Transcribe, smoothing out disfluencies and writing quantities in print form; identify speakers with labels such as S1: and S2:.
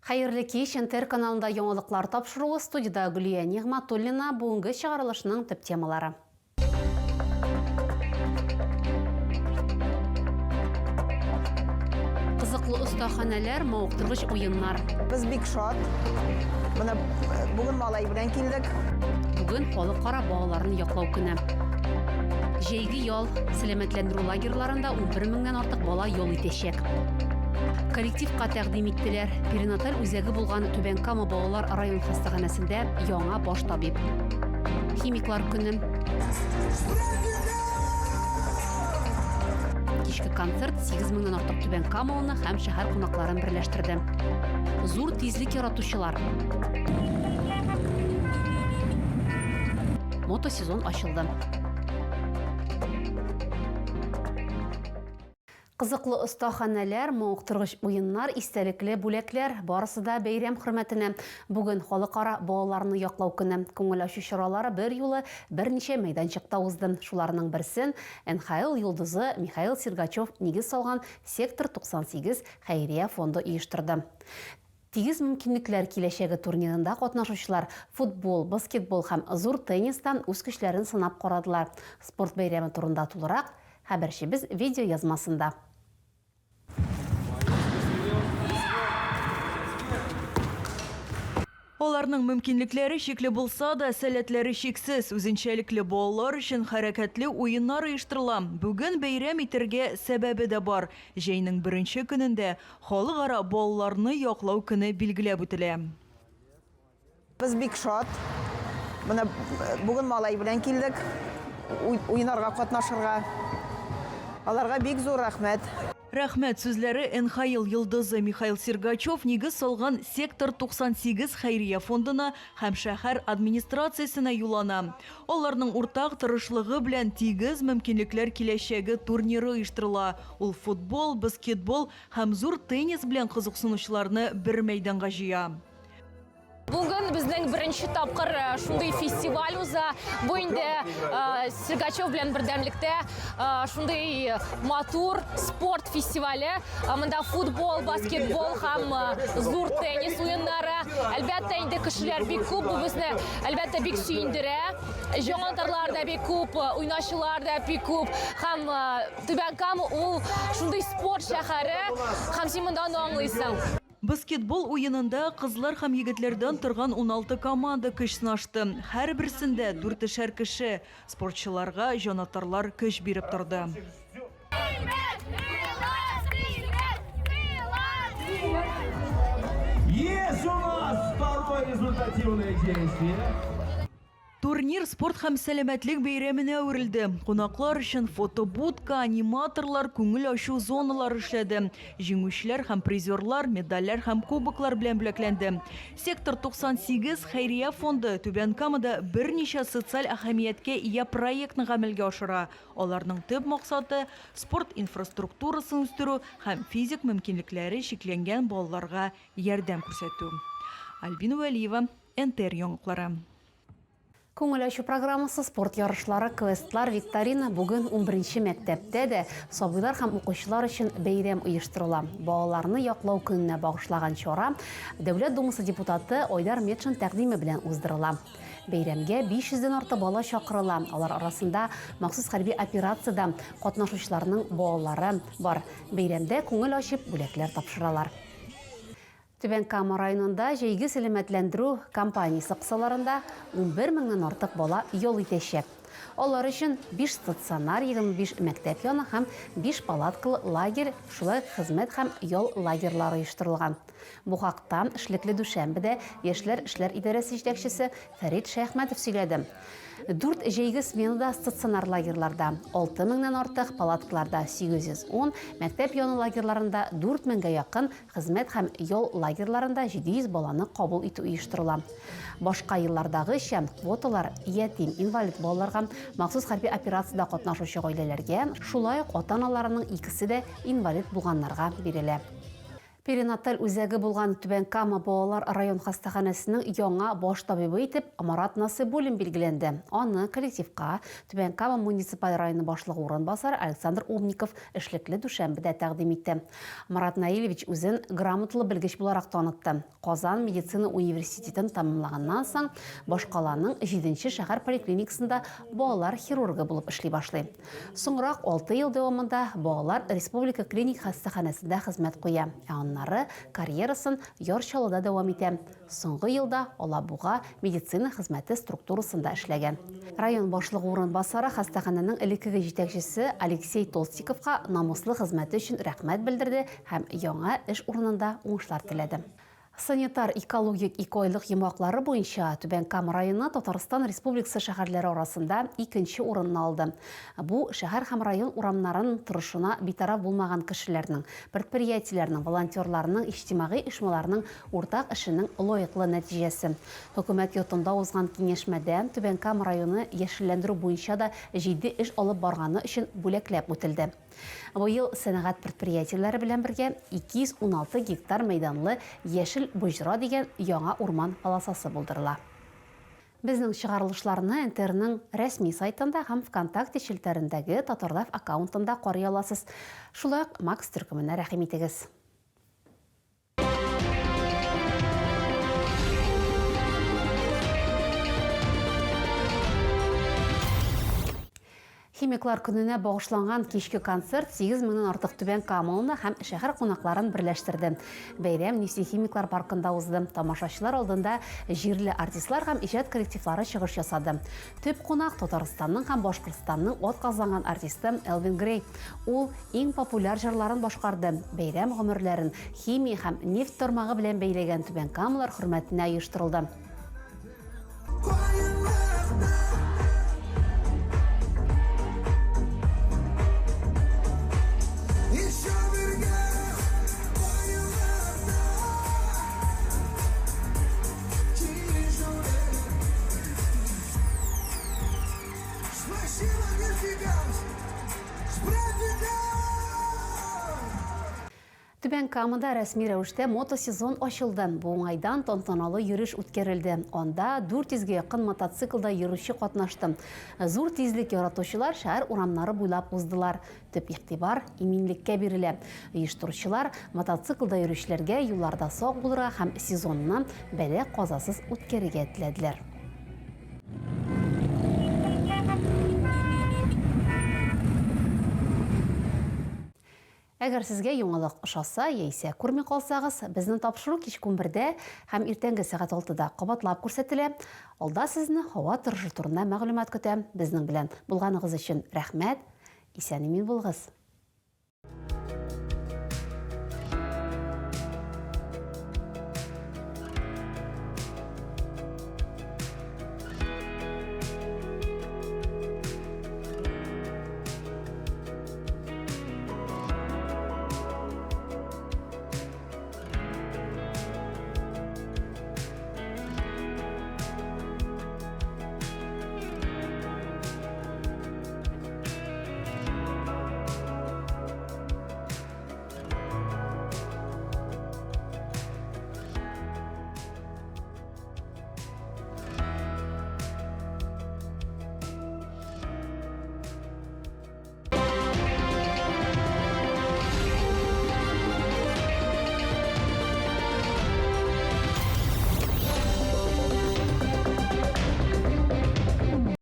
S1: Хайырлы кеш, Интер каналында яңалыклар тапшыруы студияда Гүлия Нигматуллина бүгінгі чыгарылышының төп темалары. Қызыклы ұстаханәләр, мауықтырғыш ойыннар.
S2: Біз бик шат. Бүгін малай белән килдек.
S1: Бүгін халыкара балаларны яклау көне. Җәйге ял, сәламәтләндерү лагерьларында 11 меңнән артык бала ял итәчәк. Коллективка тәкъдим иттеләр. Перинаталь үзәге булган Түбән Кама балалар район хастаханәсендә яңа баш табиб. Химиклар көнен. Кичке концерт 8 меңнән артык Түбән Каманы һәм шәһәр кунакларын берләштерде. Зур тизлек яратучылар. Мотосезон ачылды. Қызыклы ұстаханәләр, мауықтырғыш ойыннар, истәлекле бүләкләр барысы да бәйрәм хөрмәтенә. Бүген халыкара балаларны яклау көне. Күңел ачу чаралары бер юлы берничә мәйданчыкта узды. Шуларның берсен НХЛ йолдызы Михаил Сергачев нигез салган Сектор 98 хәйрия фонды оештырды. Тигез мөмкинлекләр киләчәге турнирында катнашучылар футбол, баскетбол һәм зур теннистан үз көчләрен сынап карадылар. Спорт бәйрәме турында тулырак хәбәрчебез видео язмасында.
S3: Оларның мөмкинлекләре шикле булса да, сәләтләре шиксез. Үзенчәлекле балалар өчен хәрәкәтле уеннар оештырыла. Бүген бәйрәм итәргә сәбәбе дә бар. Җәйнең беренче көнендә халыкара балаларны яклау көне билгеләп үтелә.
S2: Біз бик шат. Бүген малай белән килдек. Уеннарга катнашырга. Аларга бик зур рәхмәт.
S3: Рәхмәт сүзләре НХЛ йолдызы Михаил Сергачев нигез салган Сектор 98 хәйрия фондына һәм шәһәр администрациясенә юллана. Аларның уртак тырышлыгы белән тигез мөмкинлекләр киләчәге турниры оештырыла. Ул футбол, баскетбол һәм зур теннис белән кызыксынучыларны бер мәйданга җыя.
S4: Бүген безнең беренче тапкыр шундый фестиваль уза. Бу инде Сергачев белән бердәмлектә шундый матур спорт фестивале. Монда футбол, баскетбол һәм зур теннис уеннары. Әлбәттә инде кешеләр бик күп, бу безне әлбәттә бик сөендерә. Җанатарлар да бик күп, уйнаучылар да бик күп. Һәм Түбән Кама ул шундый спорт шәһәре, һәм син монда аңлыйсың.
S3: Баскетбол уенында кызлар һәм егетләрдән торган 16 команда көч сынашты. Һәр берсендә 4 кеше. Спортчыларга җанатарлар көч биреп торды.
S5: Есть у нас второе результативное действие.
S3: Турнир спорт һәм сәламәтлек бәйрәменә әверелде. Кунаклар өчен фотобудка, аниматорлар, күңел ачу зоналар эшләде. Җиңүчеләр һәм призерлар медальләр һәм кубоклар белән бүләкләнде. Сектор 98 хәйрия фонды Түбән Камада берничә социаль әһәмияткә ия проектны гамәлгә ашыра. Аларның төп максаты спорт инфраструктурасын үстерү һәм физик мөмкинлекләре шикләнгән балаларга ярдәм күрсәтү. Альбина Вәлиева, НТР яңалыклары.
S1: Күңел ачу программасы, спорт ярышлары, квестлар, викторина бүген 11-нче мәктәптә дә сабыйлар һәм укучылар өчен бәйрәм оештырыла. Балаларны яклау көненә багышлаган чара Дәүләт Думасы депутаты Айдар Метшин тәкъдиме белән уздырыла. Бәйрәмгә 500-дән артык бала чакырыла. Алар арасында махсус хәрби операциядә катнашучыларның балалары бар. Бәйрәмдә күңел ачып бүләкләр тапшыралар. Түбән Кама районында җәйге сәламәтләндерү кампаниясе кысаларында 11 меңнән артык бала ял итәчәк. Алар өчен 5 стационар, 25 мәктәп яны һәм 5 палаткалы лагерь, шулай хезмәт һәм ял лагерьлары оештырылган. Бу хакта Эшлекле Дүшәмбедә Яшьләр эшләр идарәсе җитәкчесе Фәрит Шәйхмәтов сөйләде. 4 җәйге сменада стационар лагерларда, 6000-нан артык палаткаларда 810, мәктәп яны лагерларында 4000-гә якын, хезмәт һәм ял лагерларында 700 баланы кабул итү оештырыла. Башка еллардагыча квоталар ятим, инвалид балаларга, махсус хәрби операциядә катнашучы гаиләләргә, шулай ук ата-аналарының икесе дә инвалид булганнарга бирелә. Перинаталь үзәге булган Түбән Кама балалар район хастаханәсенең яңа баш табибы итеп Марат Насыйбуллин билгеләнде. Аны коллективка Түбән Кама муниципаль районы башлыгы урынбасары Александр Умников эшлекле дүшәмбедә тәкъдим итте. Марат Наилевич үзен грамотлы белгеч буларак танытты. Казан медицина университетын тәмамлаганнан соң Башкаланың 7-нче шәһәр поликлиникасында балалар хирургы булып эшли башлый. Соңрак 6 ел дәвамында балалар республика клиник хастаханәсендә хезмәт куя. Карьерасын Ярчалыда дәвам итә. Соңгы елда Алабуга медицина хезмәте структурасында эшләгән. Район башлыгы урынбасары хастаханәнең элеккеге җитәкчесе Алексей Толстиковка намуслы хезмәте өчен рәхмәт белдерде һәм яңа эш урынында уңышлар теләде. Санитар экологик 2 айлык йомаклары буенча Түбән Кама районы Татарстан Республикасы шәһәрләре арасында 2нче урынны алды. Бу шәһәр һәм район урамнарын торышына битараф булмаган кешеләрнең, предприятиеләрнең, волонтерларның, иҗтимагый оешмаларның уртак эшенең лаеклы нәтиҗәсе. Хөкүмәт йортында узган киңәшмәдә Түбән Кама районы яшелләндерү буенча да 7 эш алып барганы өчен бүләкләп үтелде. Быел сәнәгать предприятиеләре белән бергә 216 гектар мәйданлы яшел Буҗра дигән яңа урман полосасы булдырыла. Безнең чыгарылышларны НТРның рәсми сайтында һәм ВКонтакте челтәрендәге Татарлав аккаунтында карый аласыз. Шулай ук Макс төркеменә рәхим итегез. Химиклар көненә багышланган кичке концерт 8000-нан артык Түбән Каманы һәм шәһәр кунакларын берләштерде. Бәйрәм нефтехимиклар паркында узды. Тамашачылар алдында җирле артистлар һәм иҗат коллективлары чыгыш ясады. Төп кунак Татарстанның һәм Башкортстанның атказанган артисты Элвин Грей. Ул иң популяр җырларын башкарды. Бәйрәм гомерләрен химия һәм нефть тармагы белән бәйләгән Түбән Камалар хөрмәтенә оештырылды. Түбән Камада рәсми рәвештә мотосезон ачылды. Бу уңайдан тантаналы йөреш үткәрелде. Анда 400-гә якын мотоциклда йөрүче катнашты. Зур тизлек яратучылар шәһәр урамнары буйлап уздылар. Төп игътибар иминлеккә бирелә. Оештыручылар мотоциклда йөрүчеләргә юлларда сак булырга һәм сезонны бәла казасыз үткәрергә теләделәр. Әгәр сезгә яңалык ошаса, яисә күрми калсагыз, безнең тапшыру кич 11-дә һәм иртәнге сәгать 6-да кабатлап күрсәтелә. Алда сезне һава торышы турында мәгълүмат көтә. Безнең белән булганыгыз өчен рәхмәт. Исән-имин булыгыз.